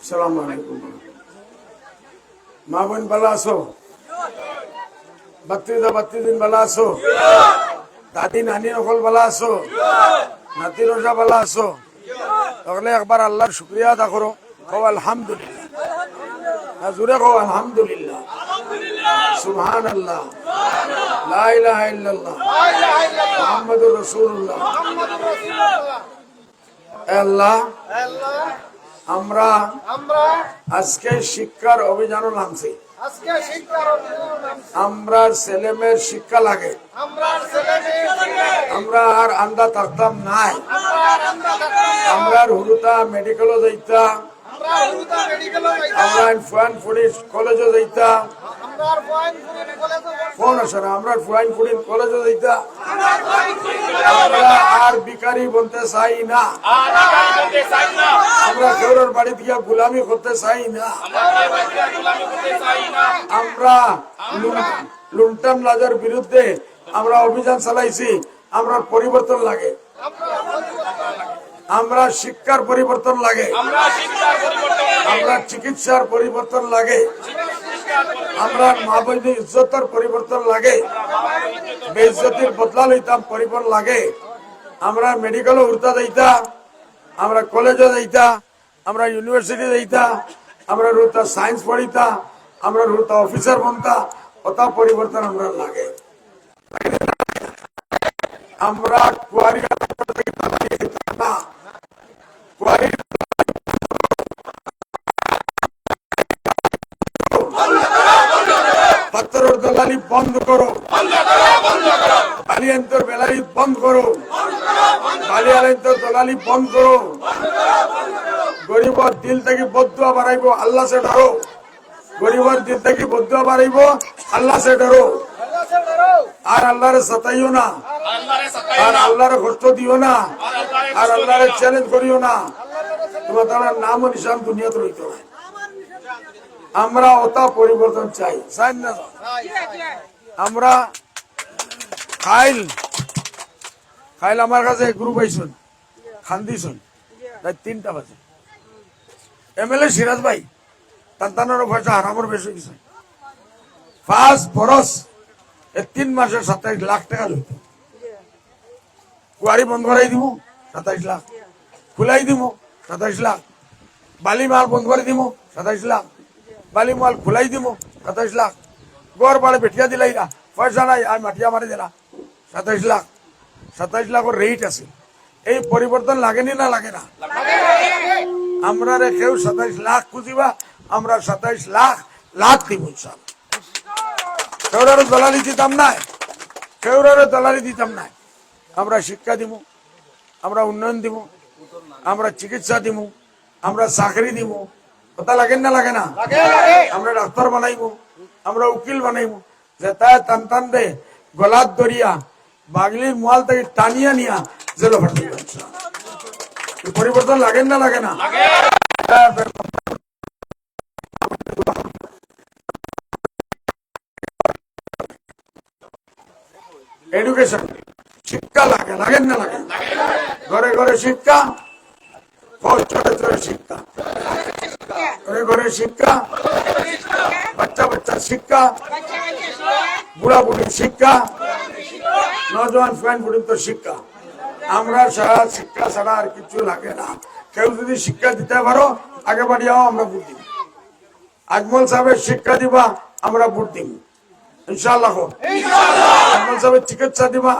আসসালামু আলাইকুম। মা বোন ভালো আছো? বাত্তি দিন ভালো আছো? দাদি নানি সকল ভালো আছো? নাতি রোজা ভালো আছো? তাহলে একবার আল্লাহর শুকরিয়া আদা করো, কও আলহামদুলিল্লাহ। জোরে কও আলহামদুলিল্লাহ, সুবহানাল্লাহ, লা ইলাহা ইল্লাল্লাহ, মুহাম্মাদুর রাসূলুল্লাহ। আল্লাহ, আমরা আজকে শিক্ষার অভিযান নামছি। আমরা ছেলে মেয়ের শিক্ষা লাগে, আমরা আর আন্দা থাকতাম নাই। আমরা হুরুতা মেডিকেলও যাইতা, আমরা ফুয়ান ফুডির কলেজও যাইতা, কোন আছে না, আমরা ফুয়ান ফুডির কলেজও যাইতা। আমরা আর বিকারি বলতে চাই না, আমরা কেউর বাড়ি থেকে গোলামি করতে চাই না, আমরা লুণ্ঠন রাজার বিরুদ্ধে আমরা অভিযান চালাইছি। আমরা পরিবর্তন লাগে, আমরা শিক্ষার পরিবর্তন লাগে, আমরা চিকিৎসার পরিবর্তন লাগে, আমরা মা বোনদের ইজ্জতের পরিবর্তন লাগে, বেইজ্জতির বদলা লইতাম পরিবর্তন লাগে। আমরা মেডিকেলও উঠতা যাইতা, আমরা কলেজে যাইতা, আমরা ইউনিভার্সিটি যাইতা, আমরা রুতা সায়েন্স পড়িতা, আমরা রুতা অফিসার বনতা, ওটা পরিবর্তন আমরা লাগে। আমরা কুয়ারি না, কুয়ারি পাথরের দলালি বন্ধ করো, বালিয়ান্তর বেলালি বন্ধ করো, বালিয়ান্তর দলালি বন্ধ করো। গরিবর দিল থেকে বদুয়া বাড়াইব, আল্লাহ সে ডরো। গরিবর দিল থেকে বদুয়া বাড়াইব, আল্লাহ সে ডরো। আর আল্লাহরে সতাইও না, আর আল্লাহরে কষ্ট দিও না, আর আল্লাহরে চ্যালেঞ্জ করিও না। তোমার তার নাম ও নিশান দুনিয়াতে রইতে হয়। আমরা ওটা পরিবর্তন চাই, চাই না? আমরা খাইল আমার কাছে গ্রুপ আইসুন, খান্দিছুন তাই 3টা বাজে। MLA সিরাজ ভাই তান্তানোর পয়সা হারামর বেশি গেছে। 5 বরস 3 মাসের 27 লাখ টাকা লইত। কুয়ারি বন্ধ করাই দিব 27 লাখ, খুলাই দিব 27 লাখ, বালি মাল বন্ধ করে দিব 27 লাখ, বালি মাল খুলাই দিব 27 লাখ, গড় বাড়ে বেঠিয়া দিলাই না, পয়সা নাই আর মাটিয়া মারি দিলা 27 লাখ। 27 লাখের রেট আছে। এই পরিবর্তন লাগেনি না লাগে না? আমরা কেউ 27 লাখ খুঁজিবা, আমরা 27 লাখ দিব। কেউরারে দলালি দিতাম নাই, কেউরারে দলালি দিতাম নাই। আমরা শিক্ষা দিব, আমরা উন্নয়ন দিব, আমরা চিকিৎসা দিব, আমরা চাকরি দিব। কথা লাগেন না লাগে না? আমরা ডাক্তার বানাইব, আমরা উকিল বানাইব, যে তাই টান দে গলাত দরিয়া বাগলির মোয়াল থেকে টানিয়া নিয়া জেলে ফাটিয়ে। পরিবর্তন লাগেন না লাগে না? এডুকেশন শিক্ষা লাগে, লাগেন না লাগে? ঘরে ঘরে শিক্ষা, চরে চরে শিক্ষা, ঘরে ঘরে শিক্ষা, বাচ্চা বাচ্চার শিক্ষা, বুড়া বুড়ির শিক্ষা, নজওয়ান ফ্যান পর্যন্ত শিক্ষা। আমরা সারা শিক্ষা ছাড়া আর কিছু লাগে না। কেউ যদি শিক্ষা দিতে পারো আগে বাড়িয়াও আমরা ভোট দিব। আজমল সাহেবের শিক্ষা দিবা, আমরা ভোট দিব ইনশাআল্লাহ। আজমল সাহেবের চিকিৎসা দিবা।